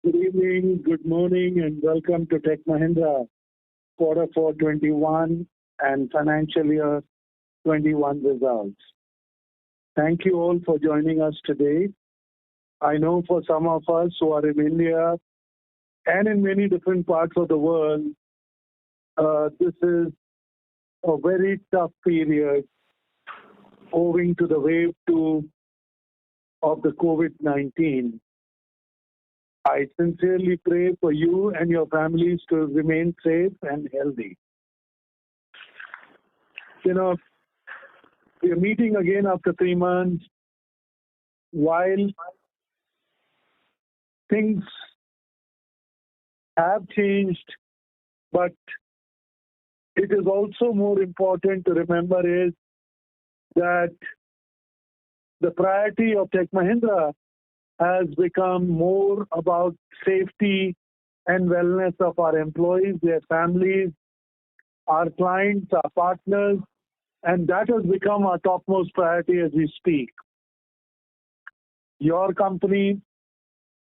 Good evening, good morning, and welcome to Tech Mahindra Q4FY21 and Financial Year 21 results. Thank you all for joining us today. I know for some of us who are in India and in many different parts of the world, this is a very tough period owing to the wave 2 of the COVID-19. I sincerely pray for you and your families to remain safe and healthy. We are meeting again after 3 months. While things have changed, but it is also more important to remember is that the priority of Tech Mahindra has become more about safety and wellness of our employees, their families, our clients, our partners, and that has become our topmost priority as we speak. Your company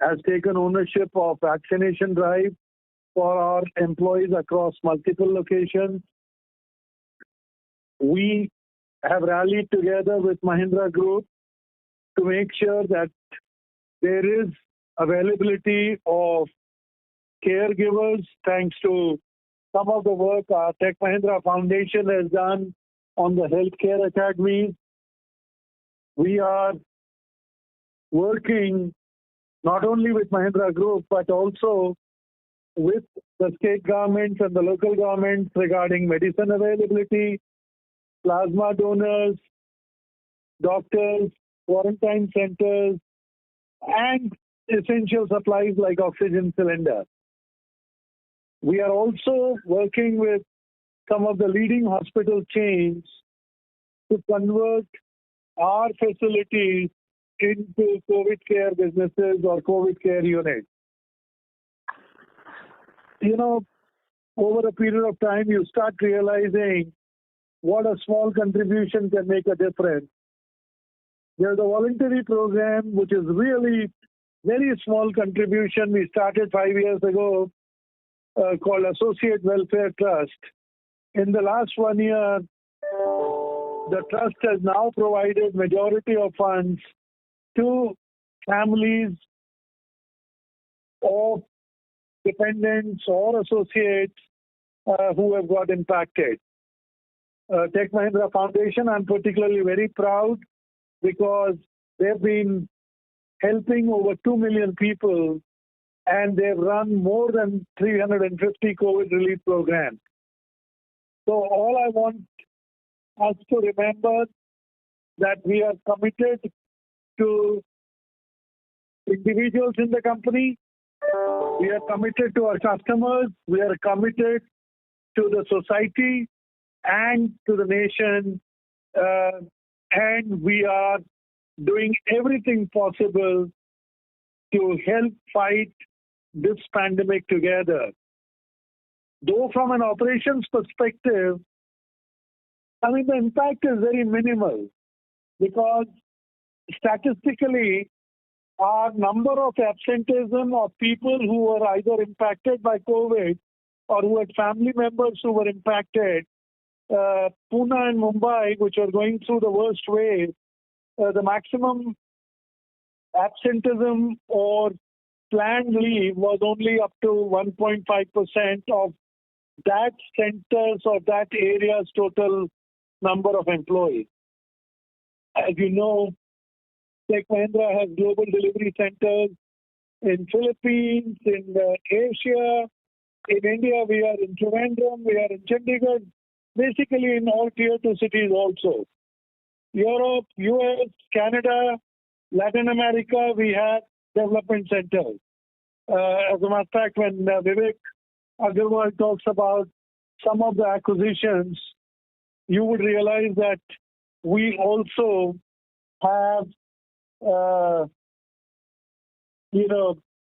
has taken ownership of vaccination drive for our employees across multiple locations. We have rallied together with Mahindra Group to make sure that there is availability of caregivers thanks to some of the work our Tech Mahindra Foundation has done on the healthcare academies. We are working not only with Mahindra Group but also with the state governments and the local governments regarding medicine availability, plasma donors, doctors, quarantine centers, and essential supplies like oxygen cylinder. We are also working with some of the leading hospital chains to convert our facilities into COVID care businesses or COVID care units. Over a period of time, you start realizing what a small contribution can make a difference. There's a voluntary program which is really very small contribution. We started 5 years ago called Associate Welfare Trust. In the last 1 year, the trust has now provided majority of funds to families of dependents or associates who have got impacted. Tech Mahindra Foundation, I'm particularly very proud because they've been helping over 2 million people and they've run more than 350 COVID relief programs. So all I want us to remember that we are committed to individuals in the company, we are committed to our customers, we are committed to the society and to the nation, and we are doing everything possible to help fight this pandemic together. Though from an operations perspective, the impact is very minimal because statistically, our number of absenteeism of people who were either impacted by COVID or who had family members who were impacted, Pune and Mumbai, which are going through the worst wave, the maximum absenteeism or planned leave was only up to 1.5% of that center's or that area's total number of employees. As you know, Tech Mahindra has global delivery centers in Philippines, in Asia, in India we are in Trivandrum, we are in Chandigarh, basically in all tier 2 cities also. Europe, US, Canada, Latin America, we have development centers. As a matter of fact, when Vivek Agarwal talks about some of the acquisitions, you would realize that we also have,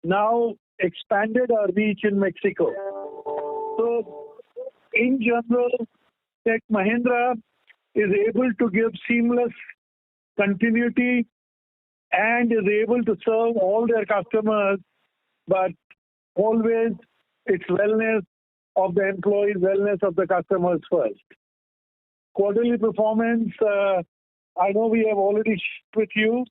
now expanded our reach in Mexico. So, in general, Tech Mahindra is able to give seamless continuity and is able to serve all their customers. But always it's wellness of the employees, wellness of the customers first. Quarterly performance, I know we have already shared with you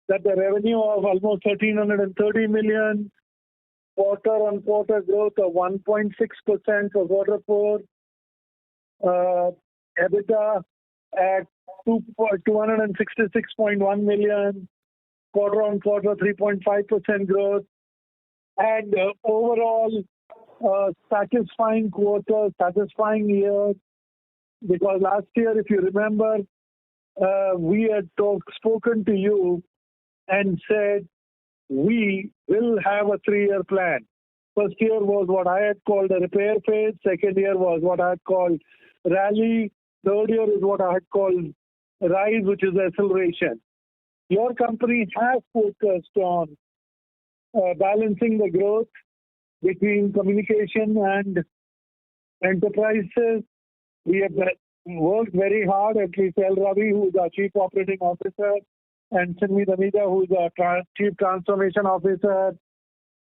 that the revenue of almost 1,330 million, quarter-on-quarter growth of 1.6% for quarter four, EBITDA at 266.1 million, quarter-on-quarter 3.5% growth, and overall satisfying quarter, satisfying year, because last year, if you remember, we had spoken to you and said we will have a 3-year plan. First year was what I had called a repair phase. Second year was what I had called rally. Third year is what I had called rise, which is acceleration. Your company has focused on balancing the growth between communication and enterprises. We have worked very hard, at least El Ravi, who is our Chief Operating Officer, and Sinmi Damida, who is our Chief Transformation Officer.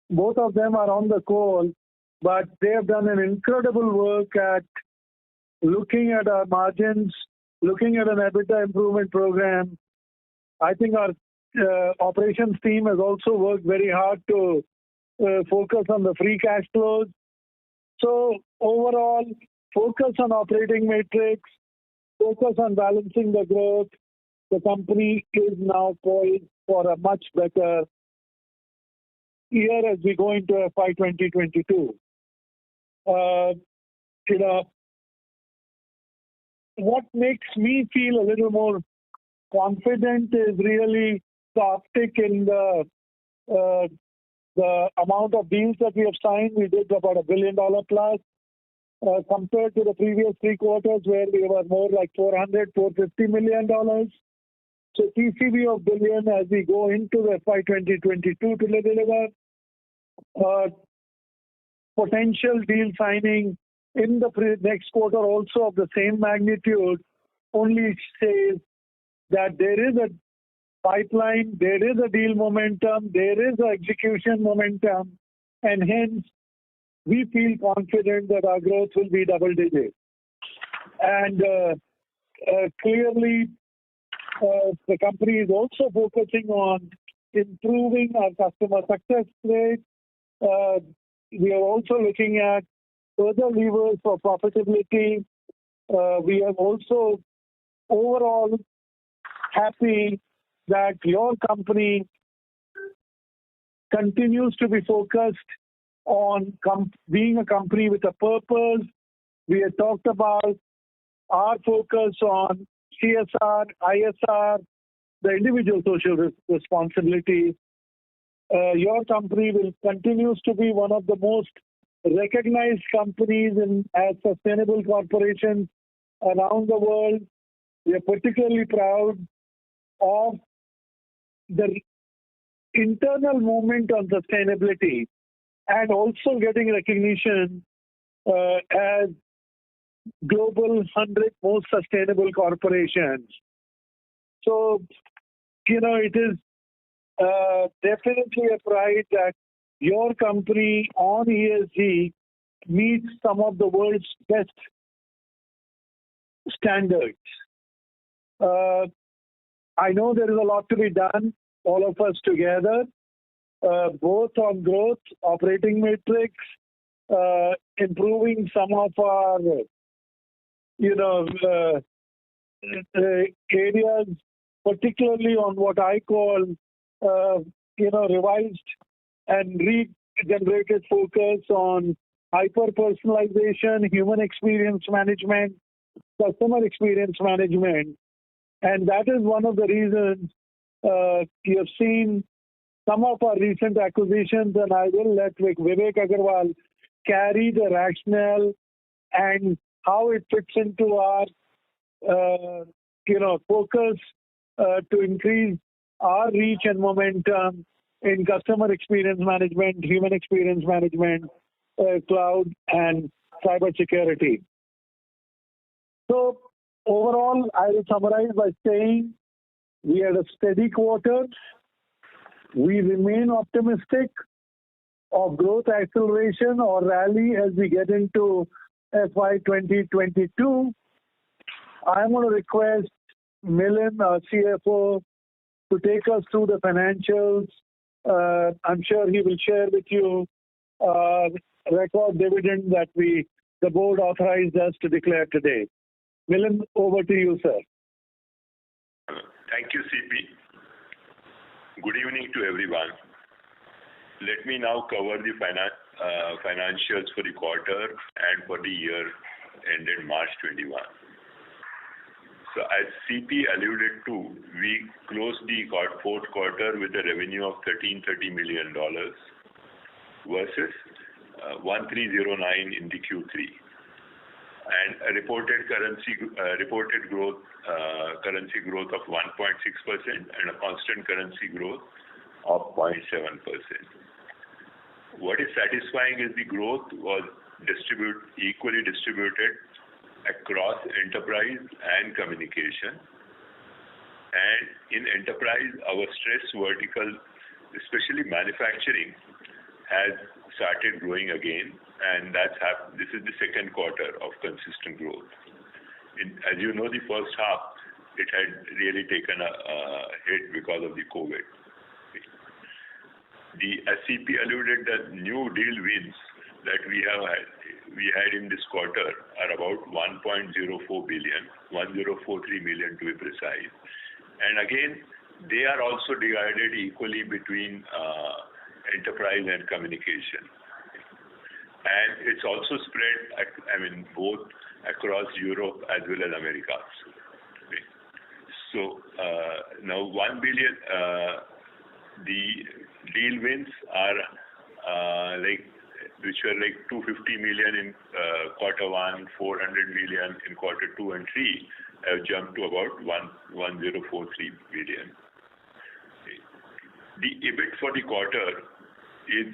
Both of them are on the call, but they have done an incredible work at looking at our margins, looking at an EBITDA improvement program. I think our operations team has also worked very hard to focus on the free cash flows. So overall, focus on operating matrix, focus on balancing the growth. The company is now poised for a much better year as we go into FY 2022. What makes me feel a little more confident is really the uptick in the amount of deals that we have signed. We did about $1 billion plus compared to the previous 3 quarters where we were more like $450 million. So TCV of billion as we go into the FY 2022 to deliver. Potential deal signing in the next quarter also of the same magnitude only says that there is a pipeline, there is a deal momentum, there is a execution momentum, and hence we feel confident that our growth will be double digit. And clearly, the company is also focusing on improving our customer success rate. We are also looking at further levers for profitability. We are also overall happy that your company continues to be focused on being a company with a purpose. We had talked about our focus on CSR, ISR, the individual social responsibility. Your company will continues to be one of the most recognized companies as sustainable corporations around the world. We are particularly proud of the internal movement on sustainability and also getting recognition as global 100 most sustainable corporations. So, it is definitely a pride that your company on ESG meets some of the world's best standards. I know there is a lot to be done, all of us together, both on growth, operating metrics, improving some of our, areas, particularly on what I call, revised and regenerated focus on hyper-personalization, human experience management, customer experience management. And that is one of the reasons you have seen some of our recent acquisitions, and I will let Vivek Agarwal carry the rationale and how it fits into our, focus to increase our reach and momentum in customer experience management, human experience management, cloud, and cybersecurity. So overall, I will summarize by saying we had a steady quarter. We remain optimistic of growth acceleration or rally as we get into FY 2022, I'm going to request Milind, our CFO, to take us through the financials. I'm sure he will share with you record dividend that the board authorized us to declare today. Milind, over to you, sir. Thank you, CP. Good evening to everyone. Let me now cover the financials for the quarter and for the year ended March 21. So as CP alluded to, we closed the fourth quarter with a revenue of $1,330 million versus 1,309 in the Q3, and a reported currency growth of 1.6% and a constant currency growth of 0.7%. What is satisfying is the growth was equally distributed across enterprise and communication. And in enterprise, our stress vertical, especially manufacturing, has started growing again, and this is the second quarter of consistent growth. As you know, the first half, it had really taken a hit because of the COVID. As CP alluded, the new deal wins that we had in this quarter are about 1.04 billion, 1,043 million to be precise. And again, they are also divided equally between enterprise and communication. And it's also spread, both across Europe as well as Americas. Okay. So now 1 billion, the deal wins are which were like 250 million in quarter one, 400 million in quarter two and three, have jumped to about 1,043 billion. Okay. The EBIT for the quarter is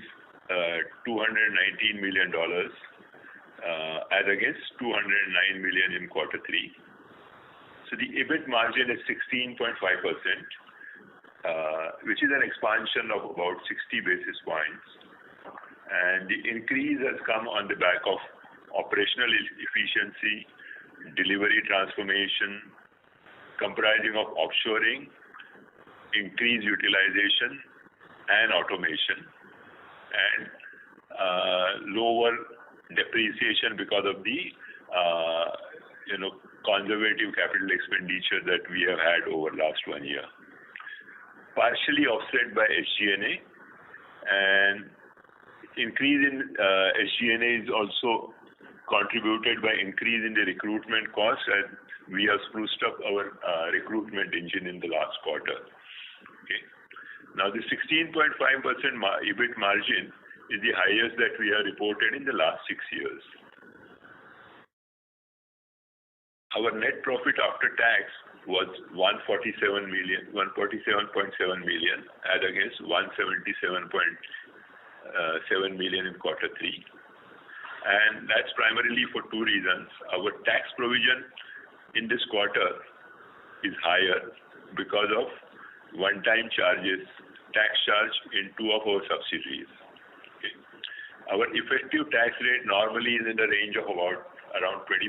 $219 million as against $209 million in quarter three. So the EBIT margin is 16.5%, which is an expansion of about 60 basis points. And the increase has come on the back of operational efficiency, delivery transformation, comprising of offshoring, increased utilization, and automation, and lower depreciation because of the conservative capital expenditure that we have had over last 1 year. Partially offset by SG&A, and increase in SG&A is also contributed by increase in the recruitment costs, as we have spruced up our recruitment engine in the last quarter. Okay. Now the 16.5% EBIT margin is the highest that we have reported in the last 6 years. Our net profit after tax was 147.7 million as against 177.7 million in quarter three. And that's primarily for two reasons. Our tax provision in this quarter is higher because of one-time charges, tax charge in two of our subsidiaries. Okay. Our effective tax rate normally is in the range of around 25%,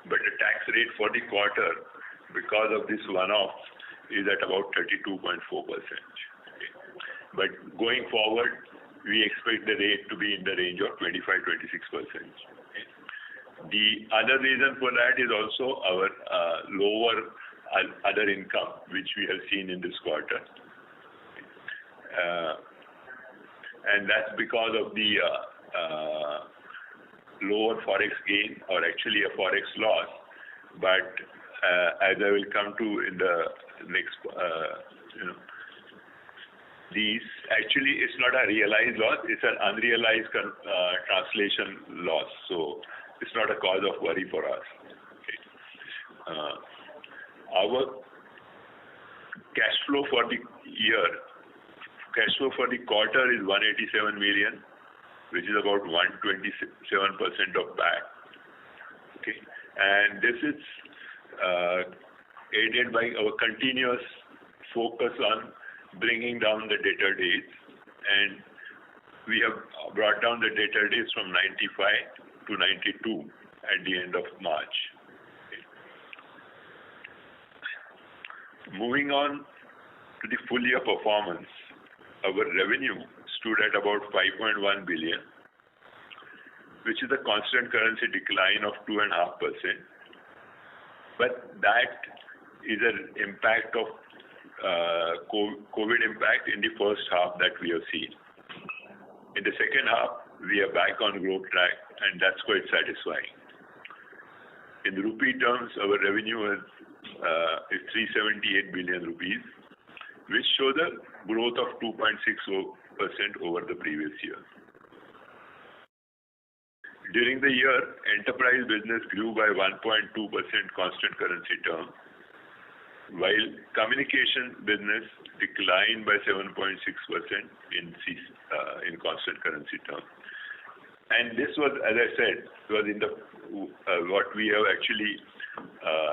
but the tax rate for the quarter, because of this one-off, is at about 32.4%. Okay. But going forward, we expect the rate to be in the range of 25-26%. Okay. The other reason for that is also our lower other income, which we have seen in this quarter. And that's because of the lower forex gain, or actually a forex loss. But as I will come to in the next, these actually it's not a realized loss; it's an unrealized translation loss. So it's not a cause of worry for us. Okay. Our cash flow for the quarter is 187 million, which is about 127% of PAT. Okay, and this is aided by our continuous focus on bringing down the debtor days, and we have brought down the debtor days from 95 to 92 at the end of March. Moving on to the full year performance, our revenue stood at about 5.1 billion, which is a constant currency decline of 2.5%. But that is an impact of COVID impact in the first half that we have seen. In the second half, we are back on growth track, and that's quite satisfying. In rupee terms, our revenue is 378 billion rupees, which shows a growth of 2.60% over the previous year. During the year, enterprise business grew by 1.2% constant currency terms, while communication business declined by 7.6% in constant currency terms. And this was, as I said, was in the what we have actually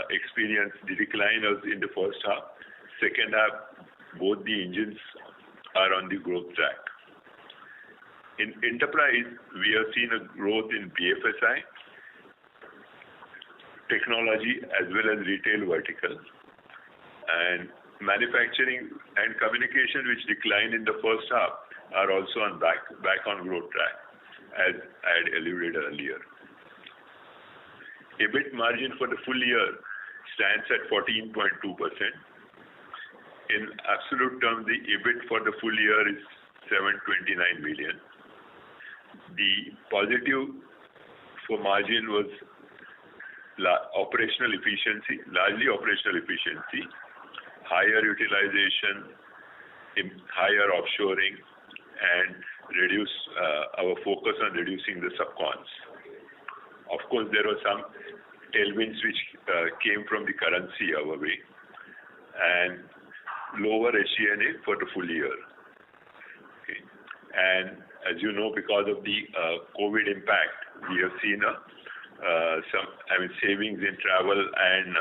experienced. The decline was in the first half. Second half, both the engines are on the growth track. In enterprise, we have seen a growth in BFSI, technology, as well as retail vertical. And manufacturing and communication, which declined in the first half, are also on back on growth track, as I had alluded earlier. EBIT margin for the full year stands at 14.2%. In absolute terms, the EBIT for the full year is 729 million. The positive for margin was operational efficiency, largely operational efficiency, higher utilization, higher offshoring, and reduce our focus on reducing the subcons. Of course, there were some tailwinds which came from the currency our way, and lower SG&A for the full year. Okay. And as you know, because of the COVID impact, we have seen some savings in travel and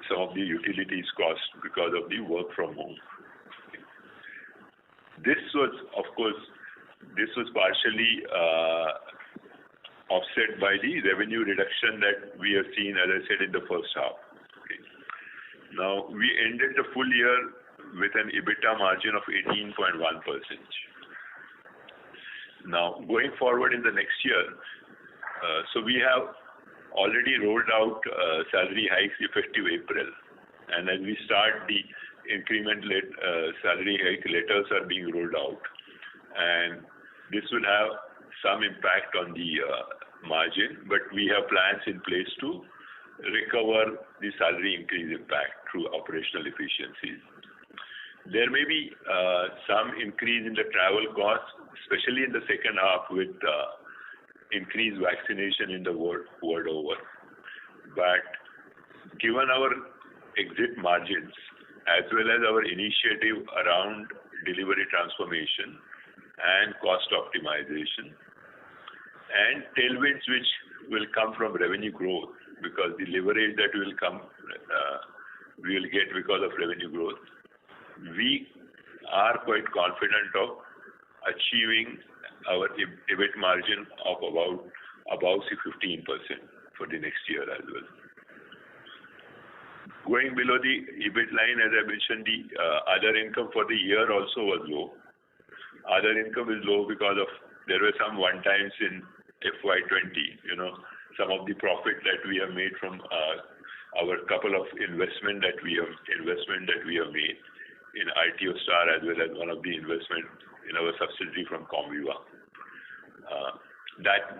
some of the utilities costs because of the work from home. This was, of course, partially offset by the revenue reduction that we have seen, as I said, in the first half. Okay. Now, we ended the full year with an EBITDA margin of 18.1%. Now, going forward in the next year, so we have already rolled out salary hikes effective April, and as we start, the increment salary hike letters are being rolled out, and this will have some impact on the margin, but we have plans in place to recover the salary increase impact through operational efficiencies. There may be some increase in the travel costs, especially in the second half with increased vaccination in the world over. But given our exit margins, as well as our initiative around delivery transformation and cost optimization, and tailwinds which will come from revenue growth, because the leverage that we will get because of revenue growth, we are quite confident of achieving our EBIT margin of about 15% for the next year as well. Going below the EBIT line, as I mentioned, the other income for the year also was low. Other income is low because of there were some one-times in FY20. Some of the profit that we have made from our couple of investment that we have made in ITO Star, as well as one of the investment in our subsidiary from Comviva.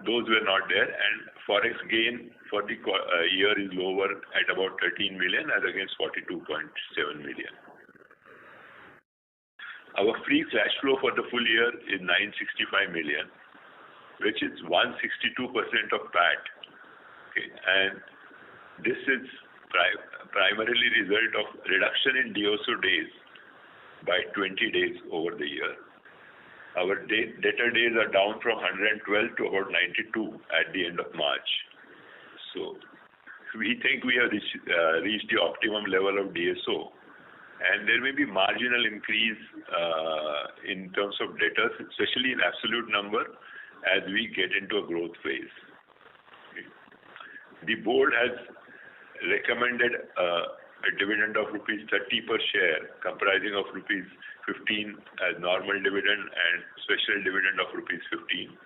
Those were not there, and forex gain for the year is lower at about 13 million as against 42.7 million. Our free cash flow for the full year is 965 million, which is 162% of PAT. Okay, and this is primarily result of reduction in DSO days by 20 days over the year. Our debtor days are down from 112 to about 92 at the end of March. So we think we have reached the optimum level of DSO, and there may be marginal increase in terms of debtors, especially in absolute number, as we get into a growth phase. Okay. The board has recommended a dividend of rupees 30 per share, comprising of rupees 15 as normal dividend and special dividend of rupees 15.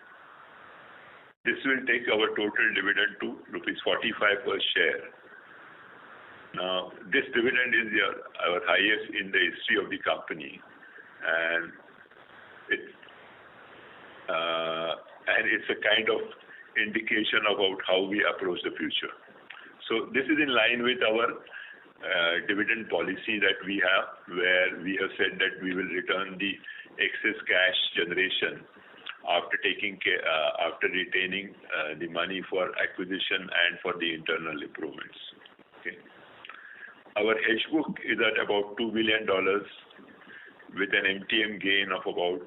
This will take our total dividend to rupees 45 per share. Now, this dividend is our highest in the history of the company, and it's a kind of indication about how we approach the future. So this is in line with our dividend policy that we have, where we have said that we will return the excess cash generation after retaining the money for acquisition and for the internal improvements. Okay. Our hedge book is at about $2 billion with an MTM gain of about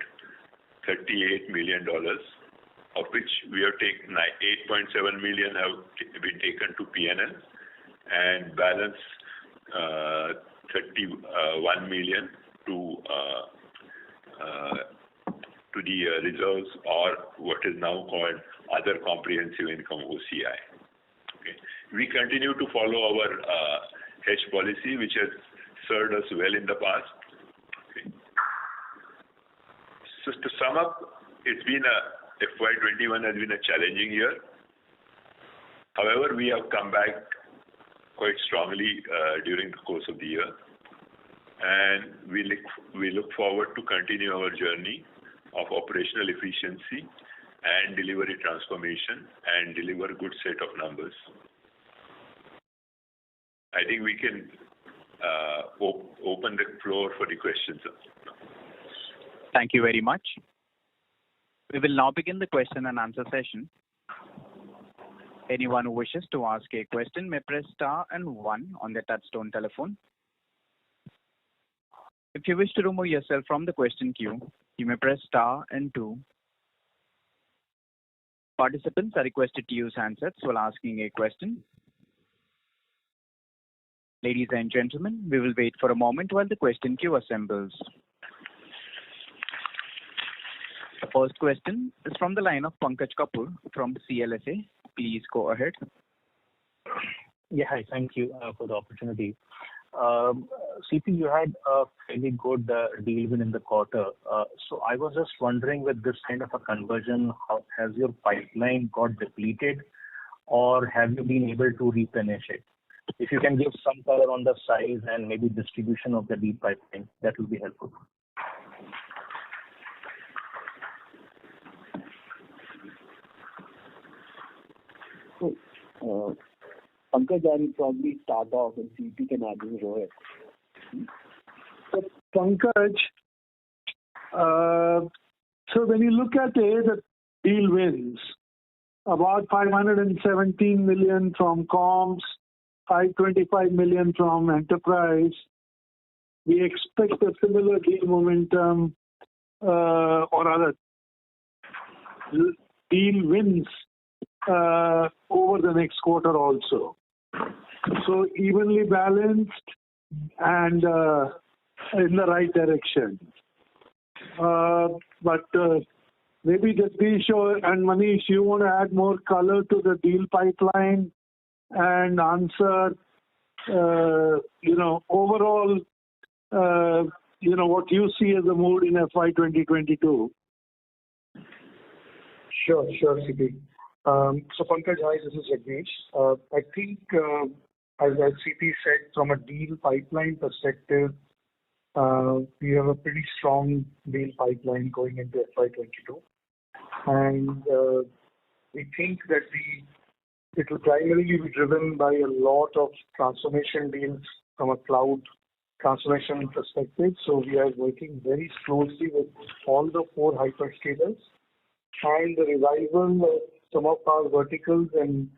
$38 million, of which we have taken 8.7 million have been taken to P&L and balance 31 million to the reserves, or what is now called other comprehensive income, OCI. Okay. We continue to follow our hedge policy, which has served us well in the past. Okay. So to sum up, FY21 has been a challenging year. However, we have come back quite strongly during the course of the year, and we look forward to continue our journey of operational efficiency and delivery transformation and deliver good set of numbers. I think we can open the floor for the questions. Thank you very much. We will now begin the question and answer session. Anyone who wishes to ask a question may press star and 1 on their touchtone telephone. If you wish to remove yourself from the question queue, you may press star and 2. Participants are requested to use handsets while asking a question. Ladies and gentlemen, we will wait for a moment while the question queue assembles. The first question is from the line of Pankaj Kapoor from CLSA. Please go ahead. Yeah, hi. Thank you for the opportunity. CP, you had a fairly good deal win in the quarter. So I was just wondering, with this kind of a conversion, has your pipeline got depleted, or have you been able to replenish it? If you can give some color on the size and maybe distribution of the deal pipeline, that will be helpful. Pankaj, I will probably start off and CP can add in Rohit. So Pankaj, so when you look at the deal wins, about 517 million from comms, 525 million from enterprise. We expect a similar deal momentum or other deal wins over the next quarter also. So evenly balanced and in the right direction. But maybe Jagdish and Manish, you want to add more color to the deal pipeline and answer, overall, what you see as the mood in FY 2022. Sure, CP. So Pankaj, hi, this is Jagdish. I think, as CP said, from a deal pipeline perspective, we have a pretty strong deal pipeline going into FY22. And we think that it will primarily be driven by a lot of transformation deals from a cloud transformation perspective. So we are working very closely with all the 4 hyperscalers, and the revival of some of our verticals, and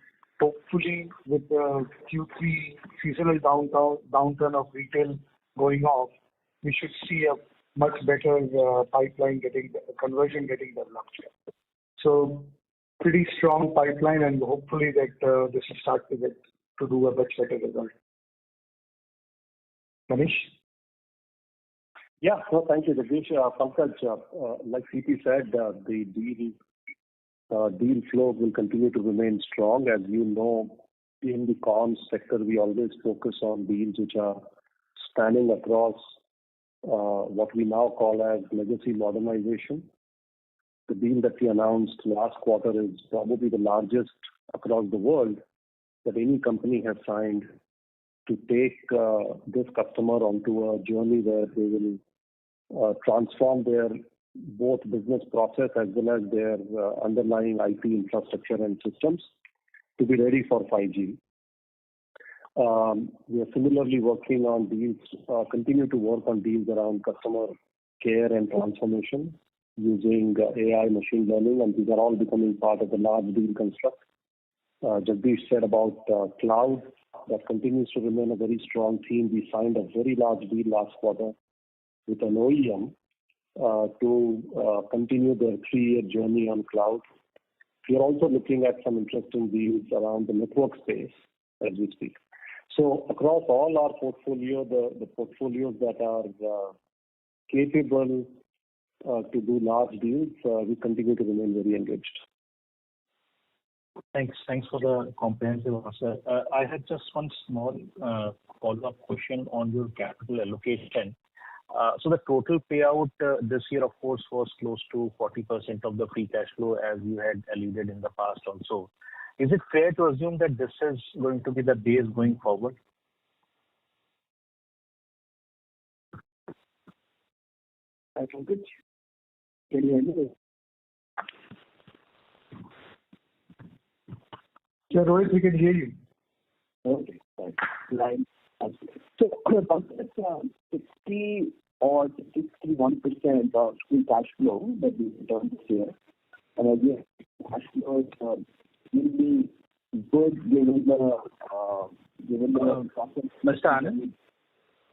hopefully with the Q3 seasonal downturn of retail going off, we should see a much better conversion getting developed. So pretty strong pipeline, and hopefully that this will start to do a much better result. Manish? Yeah. No, thank you, Jagdish. Pankaj, like CP said, the deal flow will continue to remain strong. As you know, in the comms sector, we always focus on deals which are spanning across what we now call as legacy modernization. The deal that we announced last quarter is probably the largest across the world that any company has signed to take this customer onto a journey where they will transform their both business process as well as their underlying IT infrastructure and systems to be ready for 5G. We are similarly working on deals, continue to work on deals around customer care and transformation using AI, machine learning, and these are all becoming part of the large deal construct. Jagdish said about cloud. That continues to remain a very strong theme. We signed a very large deal last quarter with an OEM to continue their 3-year journey on cloud. We are also looking at some interesting deals around the network space as we speak. So across all our portfolio, the portfolios that are capable to do large deals, we continue to remain very engaged. Thanks for the comprehensive answer. I had just one small follow-up question on your capital allocation. So the total payout this year, of course, was close to 40% of the free cash flow, as you had alluded in the past also. Is it fair to assume that this is going to be the base going forward? I think it. Can you hear me? Yeah, Rohit, we can hear you. Okay, fine. Line. So, Pankaj, 60 or 61% of free cash flow that we returned this year, and again, cash flow will be good given the process. Mr. Anand?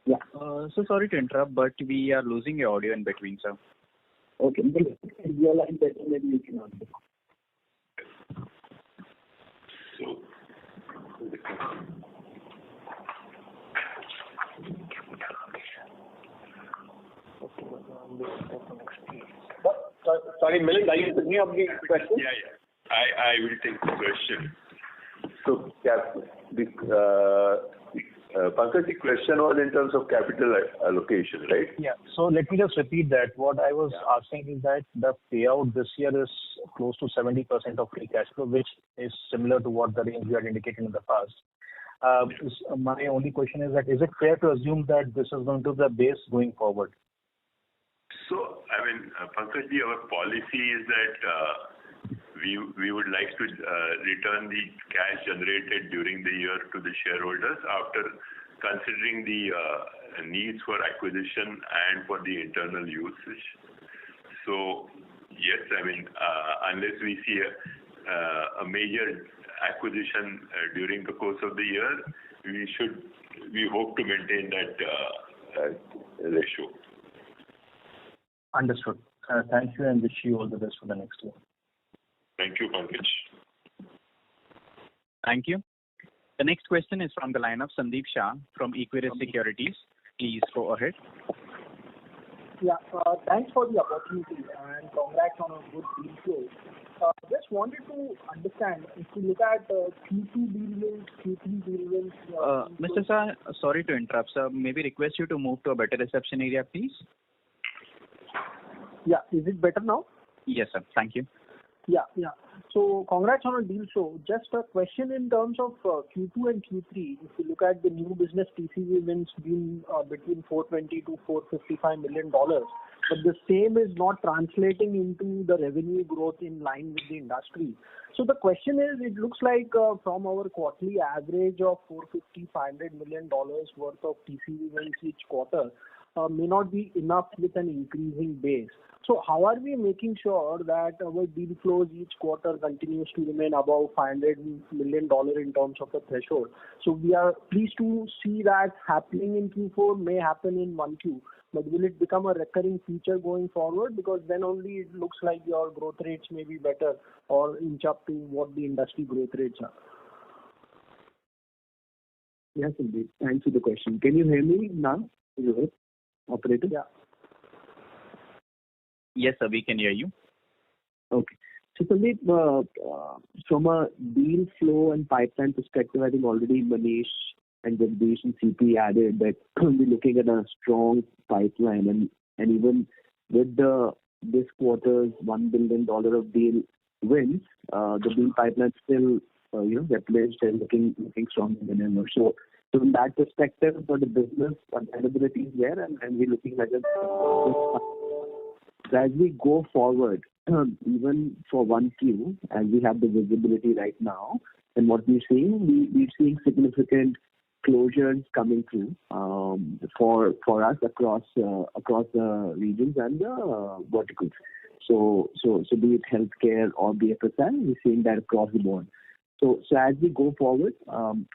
Yeah. So sorry to interrupt, but we are losing your audio in between, sir. Okay. Your line better, maybe you can answer. So, Sorry, Milind, are you thinking of the question? yeah. I will take the question. So, Pankaj, the question was in terms of capital allocation, right? Yeah. So let me just repeat that. What I was asking is that the payout this year is close to 70% of free cash flow, which is similar to what the range you had indicated in the past. My only question is that is it fair to assume that this is going to be the base going forward? So, I mean, Pankaj, our policy is that we would like to return the cash generated during the year to the shareholders after considering the needs for acquisition and for the internal usage. So, yes, I mean, unless we see a major acquisition during the course of the year, we hope to maintain that ratio. Understood. Thank you and wish you all the best for the next year. Thank you, Pankaj. Thank you. The next question is from the line of Sandeep Shah from Equirus Securities. Please go ahead. Yeah, thanks for the opportunity and congrats on a good deal flow. Just wanted to understand, if you look at Q2 deal wins, Q3 deal wins... Mr. Shah, sorry to interrupt, sir. Maybe request you to move to a better reception area, please. Yeah, is it better now? Yes, sir. Thank you. Yeah. So congrats on a deal flow. Just a question in terms of Q2 and Q3. If you look at the new business TCV wins being between $420 to $455 million, but the same is not translating into the revenue growth in line with the industry. So the question is, it looks like from our quarterly average of $450-500 million worth of TCV wins each quarter, may not be enough with an increasing base. So how are we making sure that our deal flows each quarter continues to remain above $500 million in terms of the threshold? So we are pleased to see that happening in Q4, may happen in 1Q. But will it become a recurring feature going forward? Because then only it looks like your growth rates may be better or inch up to what the industry growth rates are. Yes, indeed. Thanks for the question. Can you hear me now? Operator? Yeah. Yes, sir, we can hear you. Okay. So Sandeep, from a deal flow and pipeline perspective, I think already Manish and Jagdish and CP added that we're looking at a strong pipeline, and even with this quarter's $1 billion of deal wins, the deal pipeline still replenished and looking strong than ever. So from that perspective, for the business, availability is there, and we're looking like a. So as we go forward, even for 1Q, as we have the visibility right now, and what we're seeing significant closures coming through for us across the regions and the verticals. So be it healthcare or BFSI, we're seeing that across the board. So as we go forward,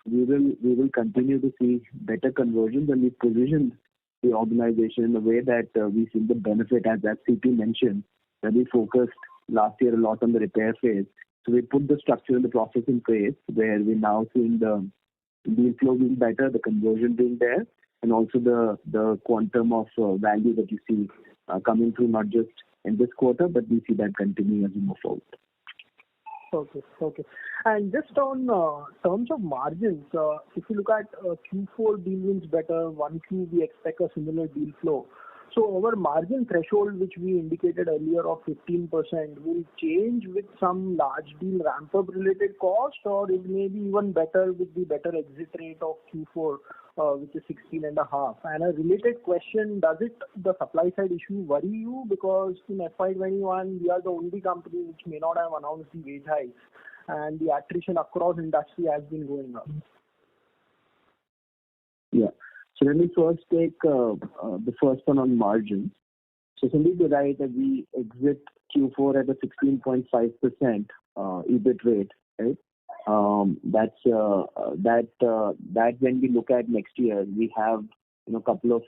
we will continue to see better conversions, and we positioned the organization in a way that we see the benefit, as CP mentioned, that we focused last year a lot on the repair phase. So we put the structure and the process in place where we're now seeing the deal flow being better, the conversion being there, and also the quantum of value that you see coming through not just in this quarter, but we see that continuing as we move forward. Okay. And just on terms of margins, if you look at Q4 deal wins better, 1Q we expect a similar deal flow. So our margin threshold, which we indicated earlier of 15%, will change with some large deal ramp-up related cost, or it may be even better with the better exit rate of Q4, which is 16.5. And a related question, does the supply side issue worry you? Because in FY21, we are the only company which may not have announced the wage hikes, and the attrition across industry has been going up. Yeah. So let me first take the first one on margins. So Sandeep, you're right that we exit Q4 at a 16.5% EBIT rate, right? That when we look at next year, we have a couple of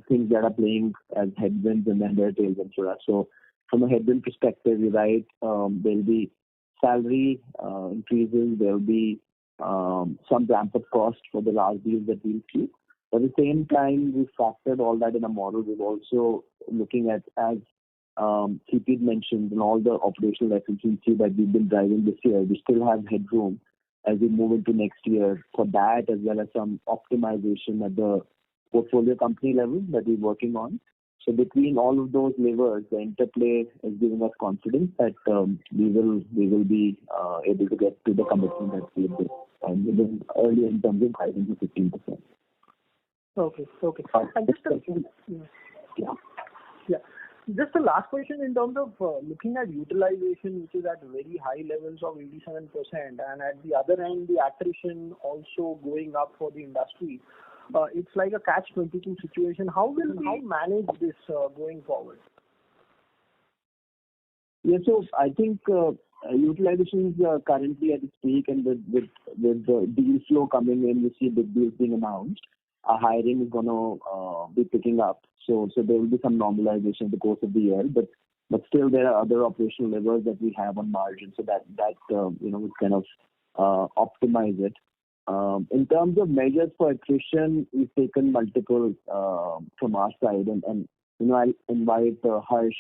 things that are playing as headwinds and then there are tailwinds for us. So from a headwind perspective, you're right. There'll be salary increases. There'll be some ramp-up cost for the large deals that we'll see. At the same time, we factored all that in a model. We're also looking at, as CP mentioned, and all the operational efficiency that we've been driving this year. We still have headroom as we move into next year for that, as well as some optimization at the portfolio company level that we're working on. So between all of those levers, the interplay is giving us confidence that we will be able to get to the commitment that we did within earlier in terms of guiding to 15%. Okay. And just the last question in terms of looking at utilization, which is at very high levels of 87%, and at the other end, the attrition also going up for the industry. It's like a catch-22 situation. How will we manage this going forward? Yeah, so I think utilization is currently at its peak, and with the deal flow coming in, we see big deals being announced. Our hiring is going to be picking up, so there will be some normalization in the course of the year. But still, there are other operational levers that we have on margin, so that we kind of optimize it. In terms of measures for attrition, we've taken multiple from our side, and I'll invite Harsh,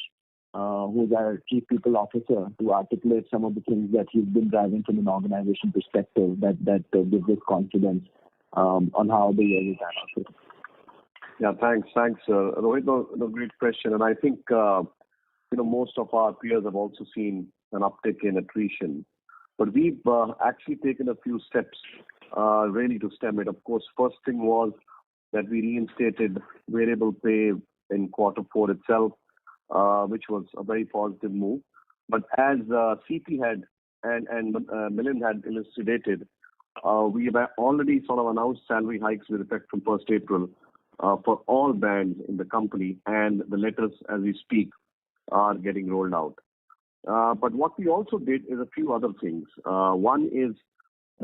who's our Chief People Officer, to articulate some of the things that he's been driving from an organization perspective that gives us confidence on how the year will pan out. Yeah, thanks, Rohit. No, great question, and I think most of our peers have also seen an uptick in attrition, but we've actually taken a few steps really to stem it. Of course, first thing was that we reinstated variable pay in Q4 itself, which was a very positive move. But as CP had and Milind had elucidated, we have already sort of announced salary hikes with effect from 1st April for all bands in the company, and the letters as we speak are getting rolled out. But what we also did is a few other things. One is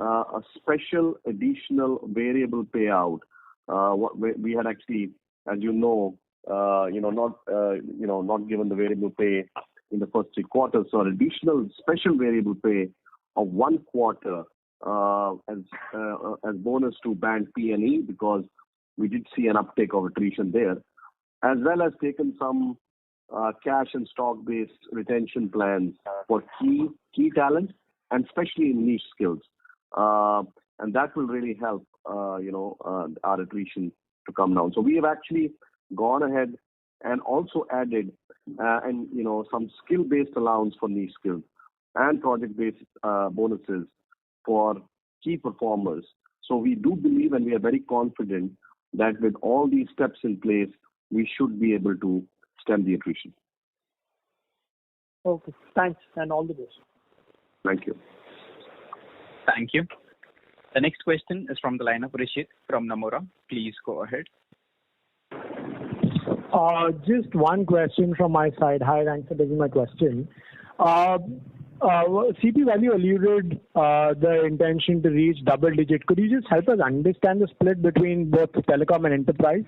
a special additional variable payout. We had actually, as not given the variable pay in the first 3 quarters, so an additional special variable pay of 1 quarter as bonus to band P and E, because we did see an uptick of attrition there, as well as taken some cash and stock-based retention plans for key talent, and especially in niche skills. And that will really help, our attrition to come down. So we have actually gone ahead and also added, some skill-based allowance for niche skills and project-based bonuses for key performers. So we do believe, and we are very confident that with all these steps in place, we should be able to stem the attrition. Okay, thanks, and all the best. Thank you. Thank you. The next question is from the line of Rishit from Nomura. Please go ahead. Just one question from my side. Hi, thanks for taking my question. CP, when you alluded the intention to reach double digit, could you just help us understand the split between both telecom and enterprise?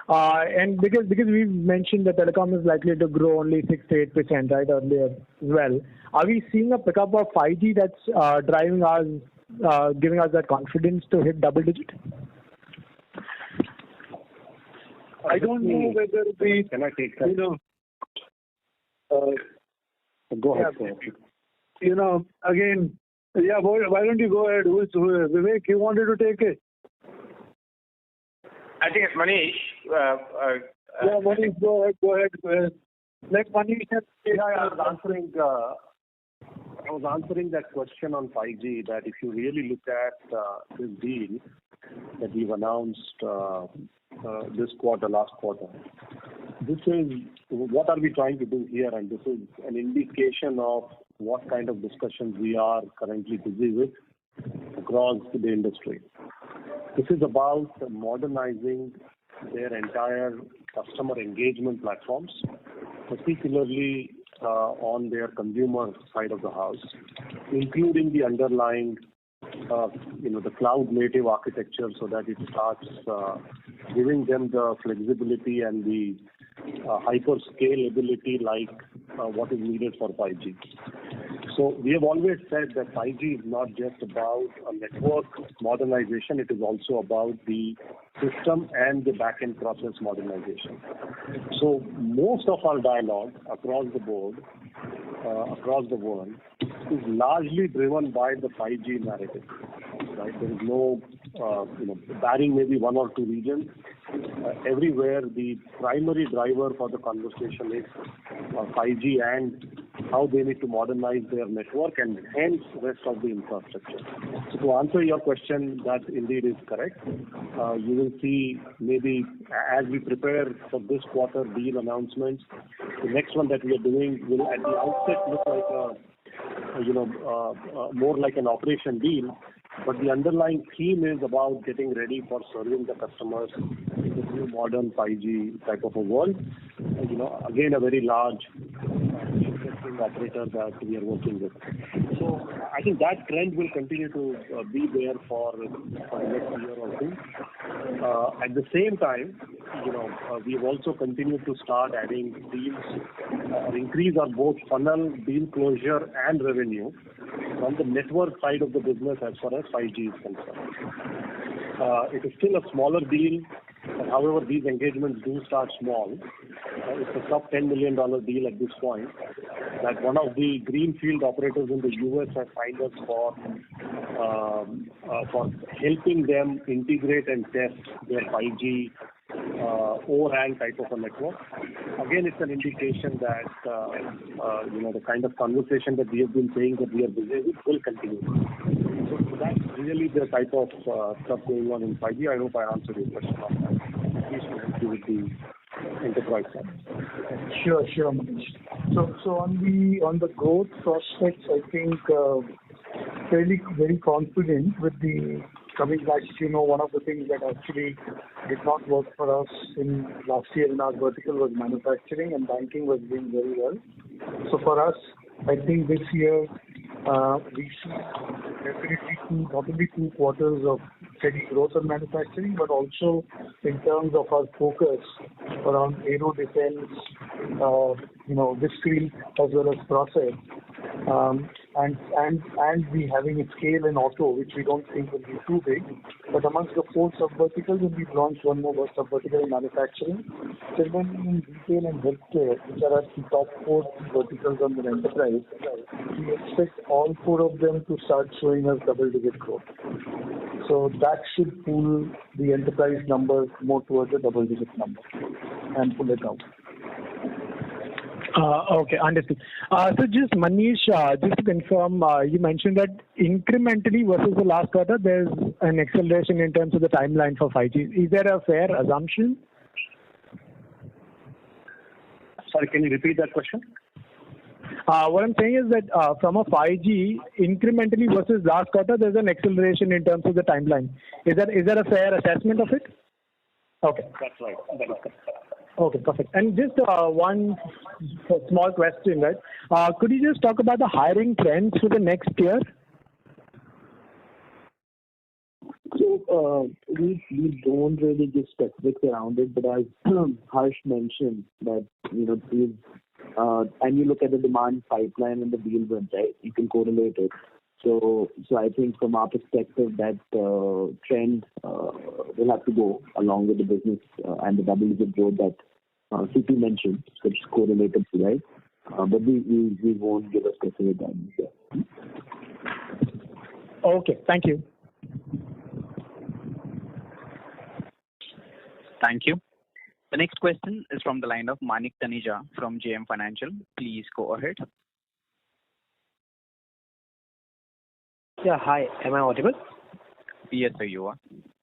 And because we've mentioned that telecom is likely to grow only 6 to 8%, right, earlier as well. Are we seeing a pickup of 5G that's driving us, giving us that confidence to hit double digit? I don't know whether we... Can I take that? Go ahead. Again, why don't you go ahead? Vivek, you wanted to take it? I think it's Manish. Manish, go ahead. Let Manish say. I was answering that question on 5G, that if you really look at this deal that we've announced this quarter, last quarter, this is what are we trying to do here, and this is an indication of what kind of discussions we are currently busy with across the industry. This is about modernizing their entire customer engagement platforms, particularly on their consumer side of the house, including the underlying, the cloud native architecture, so that it starts giving them the flexibility and the hyper scalability like what is needed for 5G. So we have always said that 5G is not just about a network modernization, it is also about the system and the back-end process modernization. So most of our dialogue across the board, across the world, is largely driven by the 5G narrative. Right? There is no, barring maybe one or two regions, everywhere the primary driver for the conversation is 5G and how they need to modernize their network and hence rest of the infrastructure. So to answer your question, that indeed is correct. You will see maybe as we prepare for this quarter deal announcements, the next one that we are doing will at the outset look like more like an operation deal. But the underlying theme is about getting ready for serving the customers in the new modern 5G type of a world. Again, a very large interesting operator that we are working with. So I think that trend will continue to be there for the next year or two. At the same time, we've also continued to start adding deals or increase our both funnel, deal closure and revenue from the network side of the business as far as 5G is concerned. It is still a smaller deal, but however these engagements do start small. It's a sub $10 million deal at this point that one of the greenfield operators in the US has signed us for helping them integrate and test their 5G O-RAN type of a network. Again, it's an indication that the kind of conversation that we have been saying that we are busy with will continue. So that's really the type of stuff going on in 5G. I hope I answered your question on that. Please help you with the enterprise side. Sure, Manish. So on the growth prospects, I think fairly very confident with the coming back. One of the things that actually did not work for us in last year in our vertical was manufacturing, and banking was doing very well. So for us, I think this year we see definitely not only 2 quarters of steady growth in manufacturing, but also in terms of our focus around aero defense, discrete as well as process. and we having a scale in auto, which we don't think will be too big. But amongst the 4 sub-verticals, and we've launched one more sub-vertical in manufacturing, similarly in retail and healthcare, which are the top 4 verticals on the enterprise, we expect all 4 of them to start showing us double-digit growth. So that should pull the enterprise number more towards a double-digit number and pull it out. Okay, understood. So just Manish, just to confirm, you mentioned that incrementally versus the last quarter, there's an acceleration in terms of the timeline for 5G. Is that a fair assumption? Sorry, can you repeat that question? What I'm saying is that from a 5G, incrementally versus last quarter, there's an acceleration in terms of the timeline. Is that a fair assessment of it? Okay. That's right. That is correct. Okay, perfect. And just one small question, right? Could you just talk about the hiring trends for the next year? So we don't really give specifics around it, but as Harsh mentioned that we've and you look at the demand pipeline and the deal wins, right? You can correlate it. So I think from our perspective that trend will have to go along with the business and the double-digit growth that CP mentioned, which is correlated to, right? But we won't give a specific guidance here. Okay, thank you. Thank you. The next question is from the line of Manik Taneja from JM Financial. Please go ahead. Yeah, hi. Am I audible? Yes, sir, you are.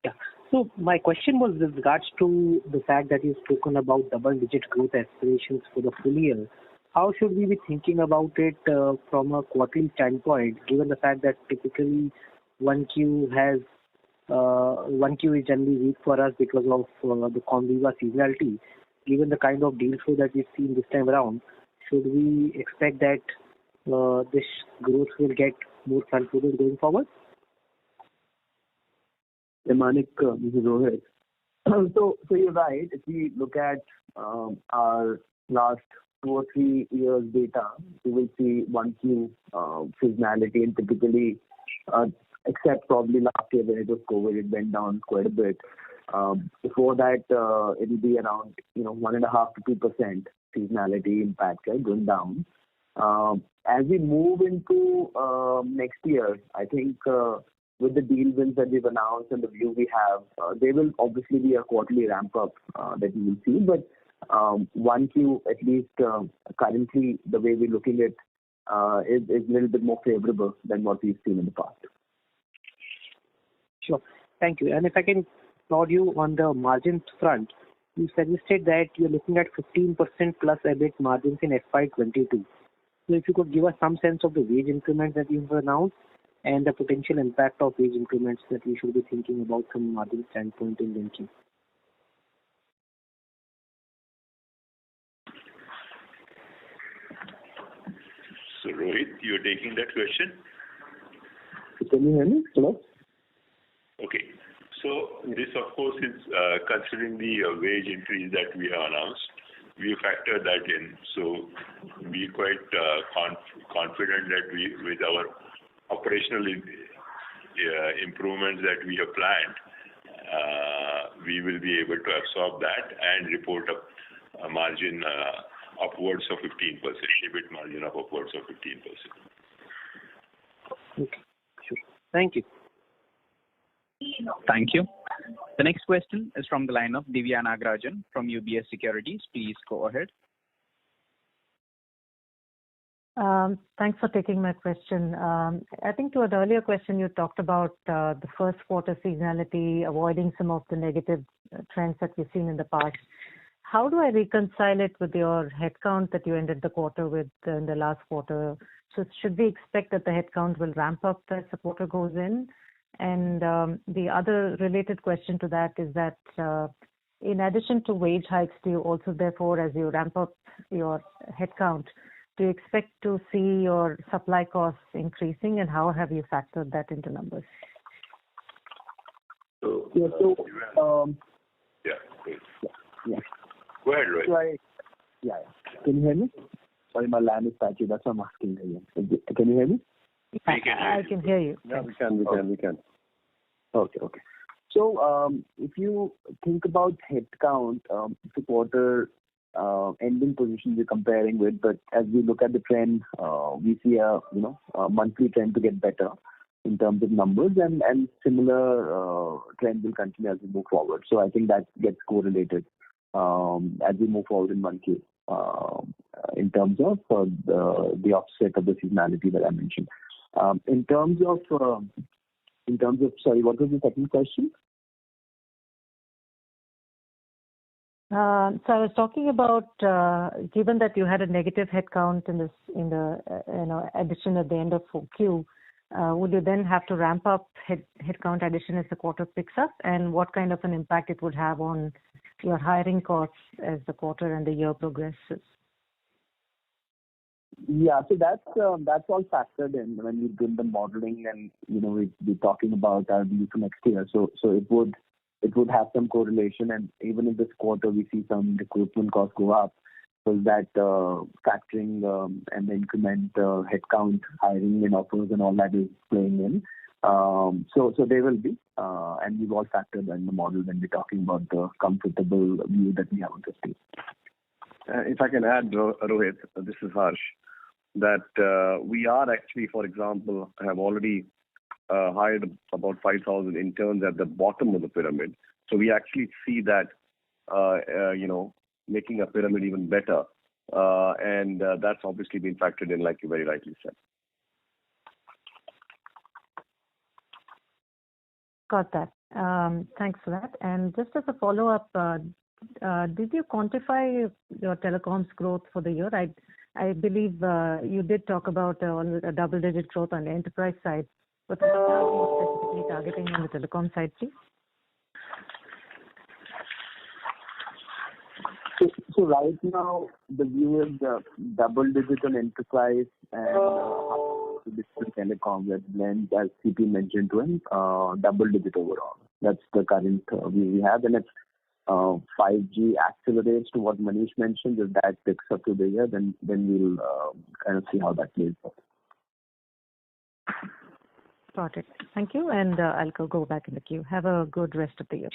Yeah. So my question was with regards to the fact that you've spoken about double-digit growth aspirations for the full year. How should we be thinking about it from a quarterly standpoint, given the fact that typically 1Q is generally weak for us because of the Comviva seasonality. Given the kind of deal flow that we've seen this time around, should we expect that this growth will get more front-loaded going forward? Yeah, Manik, this is Rohit. So you're right. If we look at our last 2 or 3 years data, we will see 1Q seasonality, and typically, except probably last year when it was COVID, it went down quite a bit. Before that, it will be around 1.5% to 2% seasonality impact, right, going down. As we move into next year, I think with the deal wins that we've announced and the view we have, there will obviously be a quarterly ramp up that we will see. But 1Q, at least currently, the way we're looking at is a little bit more favorable than what we've seen in the past. Sure. Thank you. And if I can prod you on the margins front, you suggested that you're looking at 15% plus EBIT margins in FY22. So if you could give us some sense of the wage increments that you've announced and the potential impact of wage increments that we should be thinking about from a margin standpoint in Vitti. So Rohit, you're taking that question? Can you hear me? Hello? Okay. So this, of course, is considering the wage increase that we have announced. We factor that in. So we're quite confident that with our operational improvements that we have planned, we will be able to absorb that and report a margin upwards of 15%, EBIT margin of upwards of 15%. Okay. Sure. Thank you. Thank you. The next question is from the line of Divya Nagarajan from UBS Securities. Please go ahead. Thanks for taking my question. I think to an earlier question, you talked about the first quarter seasonality, avoiding some of the negative trends that we've seen in the past. How do I reconcile it with your headcount that you ended the quarter with in the last quarter? So should we expect that the headcount will ramp up as the quarter goes in? And the other related question to that is that in addition to wage hikes, do you also therefore, as you ramp up your headcount, do you expect to see your supply costs increasing, and how have you factored that into numbers? Yeah. Go ahead, Rohit. Yeah. Can you hear me? Sorry, my line is patchy. That's why I'm asking again. Can you hear me? I can hear you. Yeah, we can. Okay. So, if you think about headcount, the quarter ending position we're comparing with, but as we look at the trend, we see a monthly trend to get better in terms of numbers, and similar trend will continue as we move forward. So I think that gets correlated as we move forward in 1Q in terms of the offset of the seasonality that I mentioned. In terms of sorry, what was the second question? So I was talking about given that you had a negative headcount in the addition at the end of 4Q, would you then have to ramp up headcount addition as the quarter picks up, and what kind of an impact it would have on your hiring costs as the quarter and the year progresses? Yeah, so that's all factored in when we do the modeling, and we're talking about our view for next year. So it would have some correlation, and even in this quarter we see some recruitment costs go up, so that factoring and the increment headcount hiring and offers and all that is playing in. So they will be, and we've all factored in the model when we're talking about the comfortable view that we have on 50. If I can add, Rohit, this is Harsh, that we are actually, for example, have already hired about 5,000 interns at the bottom of the pyramid. So we actually see that, making a pyramid even better. And that's obviously been factored in, like you very rightly said. Got that. Thanks for that. And just as a follow-up, did you quantify your telecoms growth for the year? I believe you did talk about a double-digit growth on the enterprise side, but what are you more specifically targeting on the telecom side, please? So right now, the view is double-digit on enterprise and different telecom that blends, as CP mentioned to him, double-digit overall. That's the current view we have, and it's 5G accelerates to what Manish mentioned. If that picks up to the year, then we'll kind of see how that plays out. Got it. Thank you, and I'll go back in the queue. Have a good rest of the year.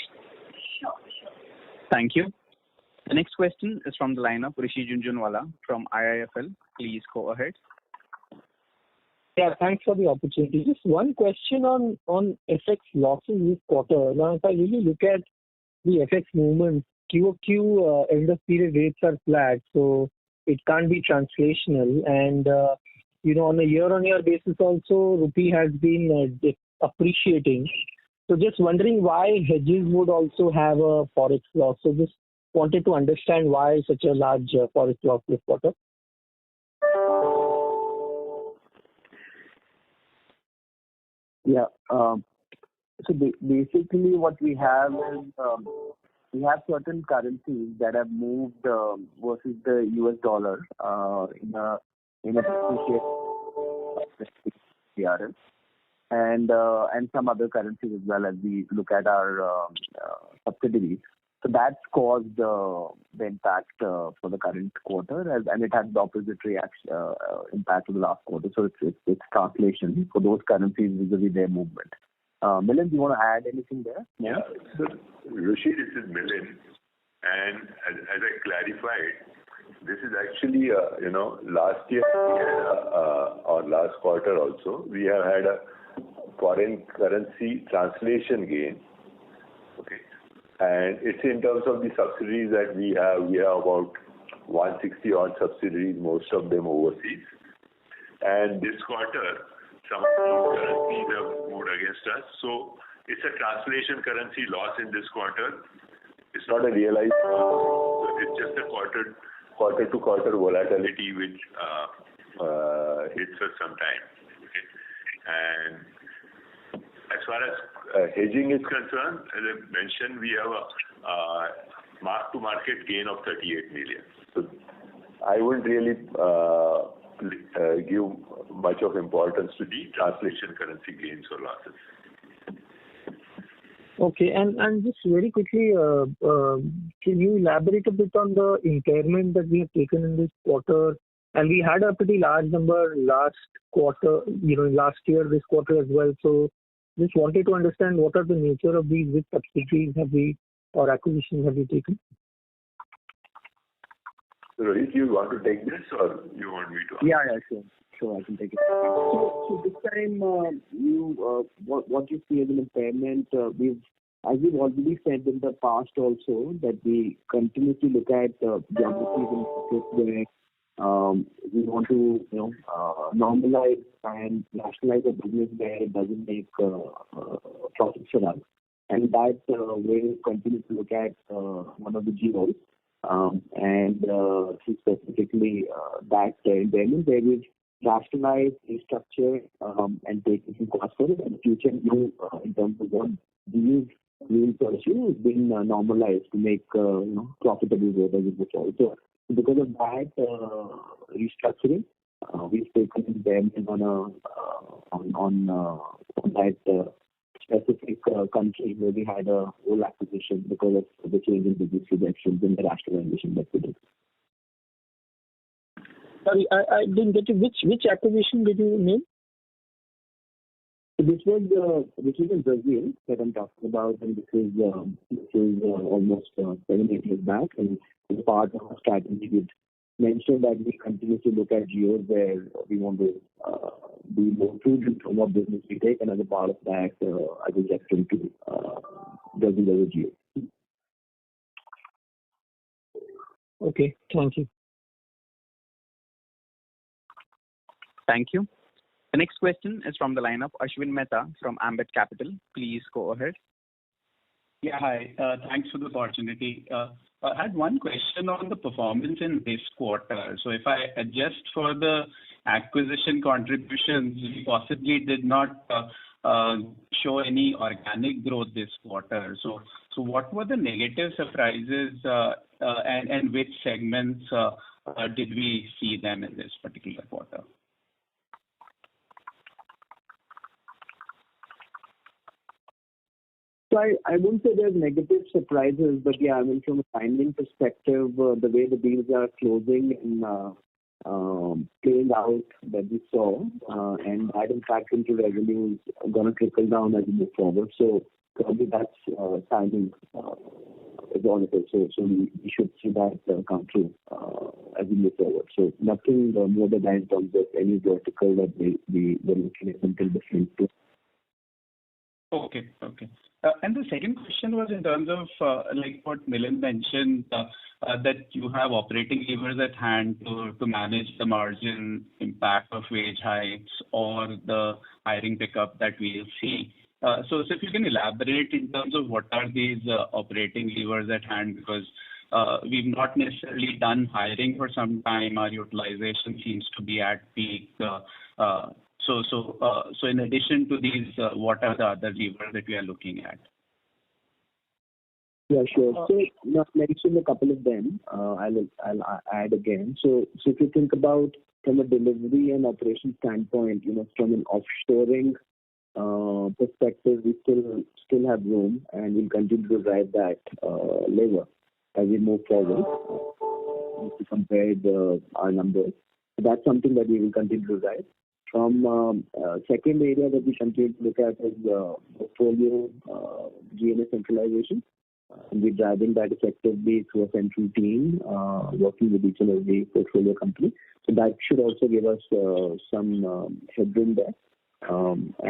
Thank you. The next question is from the line of Rishi Jhunjhunwala from IIFL. Please go ahead. Yeah, thanks for the opportunity. Just one question on FX losses this quarter. Now, if I really look at the FX movement, QOQ end of period rates are flat, so it can't be translational. And on a year-on-year basis also, rupee has been appreciating. So just wondering why hedges would also have a forex loss. So just wanted to understand why such a large forex loss this quarter. Yeah. So basically what we have is we have certain currencies that have moved versus the US dollar in a appreciation and some other currencies as well as we look at our subsidiaries. So that's caused the impact for the current quarter, and it had the opposite impact of the last quarter. So it's translation for those currencies vis-a-vis their movement. Milind, do you want to add anything there? Yeah. So, Rishi, this is Milind, and as I clarified, this is actually last year or last quarter also we have had a foreign currency translation gain. Okay. And it's in terms of the subsidiaries that we have. We have about 160 odd subsidiaries, most of them overseas. And this quarter, some of these currencies have moved against us. So it's a translation currency loss in this quarter. It's not a realized loss. It's just a quarter-to-quarter volatility which hits us sometime. Okay. And as far as hedging is concerned, as I mentioned, we have a mark-to-market gain of 38 million. So I wouldn't really give much of importance to the translation currency gains or losses. Okay, and just very quickly, can you elaborate a bit on the impairment that we have taken in this quarter And we had a pretty large number last quarter, last year, this quarter as well. So just wanted to understand what are the nature of these, which subsidiaries have we or acquisitions have we taken? Rohit, you want to take this or you want me to? Yeah, sure, I can take it. So this time, what you see as an impairment, as we've already said in the past also, that we continue to look at geographies and markets where we want to, normalize and rationalize a business where it doesn't make profits for us. And that we'll continue to look at one of the geos, and specifically that impairment where we've rationalized, restructured, and taken some costs for it. And the future view in terms of what these means pursue has been normalized to make profitable growth as we go forward. So because of that restructuring, we've taken impairment on that specific country where we had a whole acquisition because of the change in business projections and the rationalization that we did. Sorry, I didn't get you. Which acquisition did you name? This was in Brazil that I'm talking about, and this is almost 7-8 years back, and as part of our strategy, we mentioned that we continue to look at geos where we want to be more prudent on what business we take, and as a part of that, I was referring to Brazil as a geo. Okay, thank you. Thank you. The next question is from the line of Ashwin Mehta from Ambit Capital. Please go ahead. Yeah, hi. Thanks for the opportunity. I had one question on the performance in this quarter. So if I adjust for the acquisition contributions, we possibly did not show any organic growth this quarter. So what were the negative surprises and which segments did we see them in this particular quarter? So I wouldn't say there's negative surprises, but yeah, I mean, from a timing perspective, the way the deals are closing and playing out that we saw, and that impact into revenue is going to trickle down as we move forward. So probably that's timing is all it is. So we should see that come through as we move forward. So nothing more than that in terms of any vertical that we were looking at until different. Okay. And the second question was in terms of like what Milind mentioned, that you have operating levers at hand to manage the margin impact of wage hikes or the hiring pickup that we will see. So if you can elaborate in terms of what are these operating levers at hand, because we've not necessarily done hiring for some time. Our utilization seems to be at peak. So in addition to these, what are the other levers that we are looking at? Yeah, sure. So I've mentioned a couple of them. I'll add again. So if you think about from a delivery and operation standpoint, from an offshoring perspective, we still have room, and we'll continue to drive that lever as we move forward. If you compare our numbers, so that's something that we will continue to drive. From second area that we continue to look at is portfolio G&A centralization. And we're driving that effectively through a central team working with each and every portfolio company. So that should also give us some headroom there.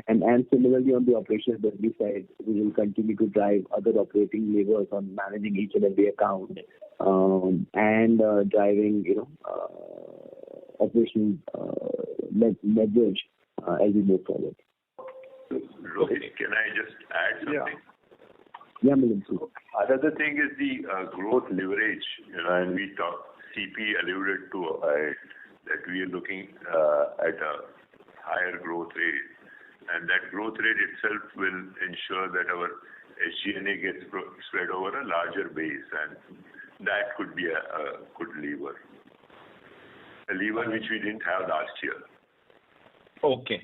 And similarly on the operations delivery side, we will continue to drive other operating levers on managing each and every account and driving operation leverage as we move forward. Rohit, can I just add something? Yeah, Milind. Another thing is the growth leverage, and we CP alluded to that we are looking at a higher growth rate, and that growth rate itself will ensure that our SG&A gets spread over a larger base, and that could be a good lever. A lever which we didn't have last year. Okay.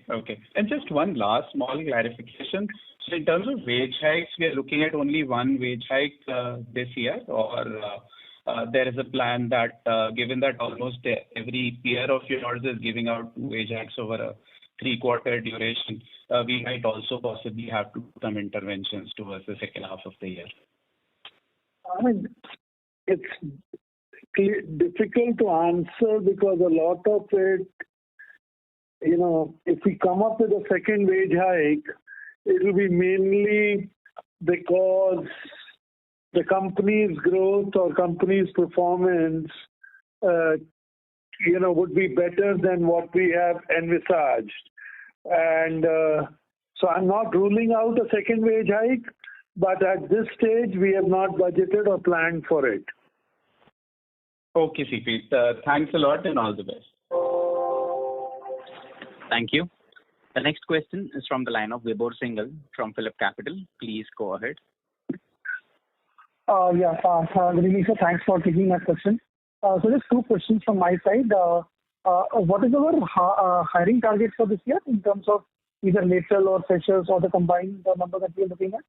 And just one last small clarification. So in terms of wage hikes, we are looking at only one wage hike this year, or there is a plan that, given that almost every peer of yours is giving out wage hikes over a 3-quarter duration, we might also possibly have to do some interventions towards the second half of the year? I mean, it's difficult to answer because a lot of it, if we come up with a second wage hike, it will be mainly because the company's growth or company's performance, would be better than what we have envisaged. And so I'm not ruling out a second wage hike, but at this stage, we have not budgeted or planned for it. Okay, CP. Thanks a lot and all the best. Thank you. The next question is from the line of Vibhor Singhal from Phillip Capital. Please go ahead. Good evening, sir. Thanks for taking my question. So just 2 questions from my side. What is our hiring target for this year in terms of either lateral or freshers or the combined number that we are looking at?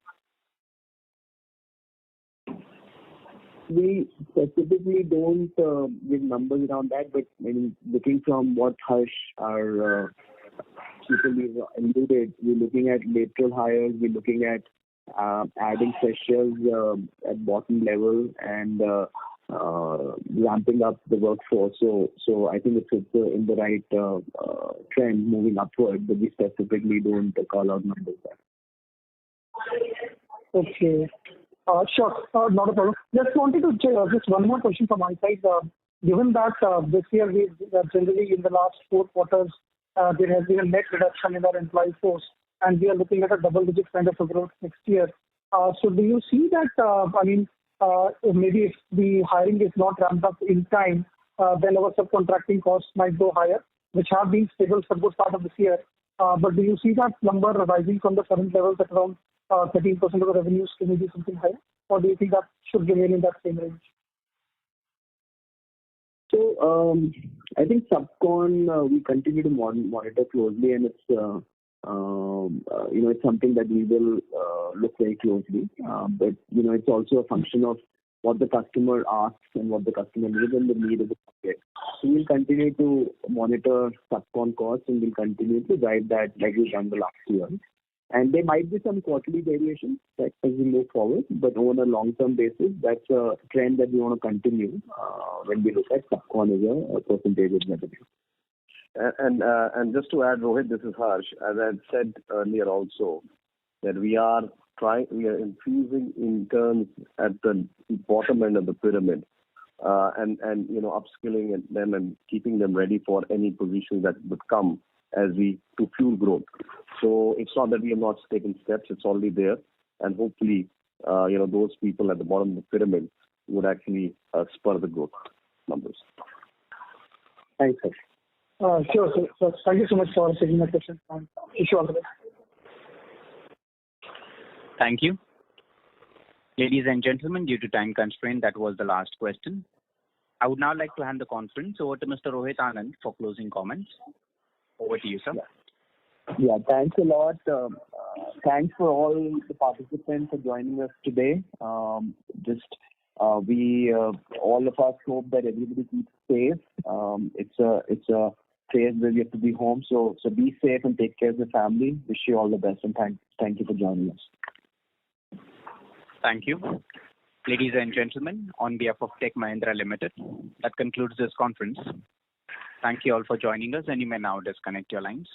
We specifically don't give numbers around that, but looking from what Harsh, our people we've alluded, we're looking at lateral hires, we're looking at adding freshers at bottom level and ramping up the workforce. So I think it's in the right trend moving upward, but we specifically don't call out numbers there. Okay. Sure. Not a problem. Just wanted to check just one more question from my side. Given that this year, we generally in the last 4 quarters, there has been a net reduction in our employee force, and we are looking at a double-digit kind of a growth next year. So do you see that, maybe if the hiring is not ramped up in time, then our subcontracting costs might go higher, which have been stable for a good part of this year. But do you see that number rising from the current levels at around 13% of the revenues to maybe something higher? Or do you think that should remain in that same range? So I think subcon we continue to monitor closely, and it's it's something that we will look very closely. But it's also a function of what the customer asks and what the customer needs and the need of the market. So we'll continue to monitor subcon costs, and we'll continue to drive that like we've done the last year. And there might be some quarterly variations as we move forward, but on a long-term basis, that's a trend that we want to continue when we look at subcon as a percentage of revenue. And just to add, Rohit, this is Harsh. As I had said earlier also, that we are infusing interns at the bottom end of the pyramid, and upskilling them and keeping them ready for any positions that would come to fuel growth. So it's not that we have not taken steps; it's already there, and hopefully, those people at the bottom of the pyramid would actually spur the growth numbers. Thanks, sir. Sure. So thank you so much for taking my question. Wish you all the best. Thank you. Ladies and gentlemen, due to time constraint, that was the last question. I would now like to hand the conference over to Mr. Rohit Anand for closing comments. Over to you, sir. Yeah, thanks a lot. Thanks for all the participants for joining us today. We all of us hope that everybody keeps safe. It's a phase where we have to be home, so be safe and take care of the family. Wish you all the best, and thank you for joining us. Thank you. Ladies and gentlemen, on behalf of Tech Mahindra Limited, that concludes this conference. Thank you all for joining us, and you may now disconnect your lines.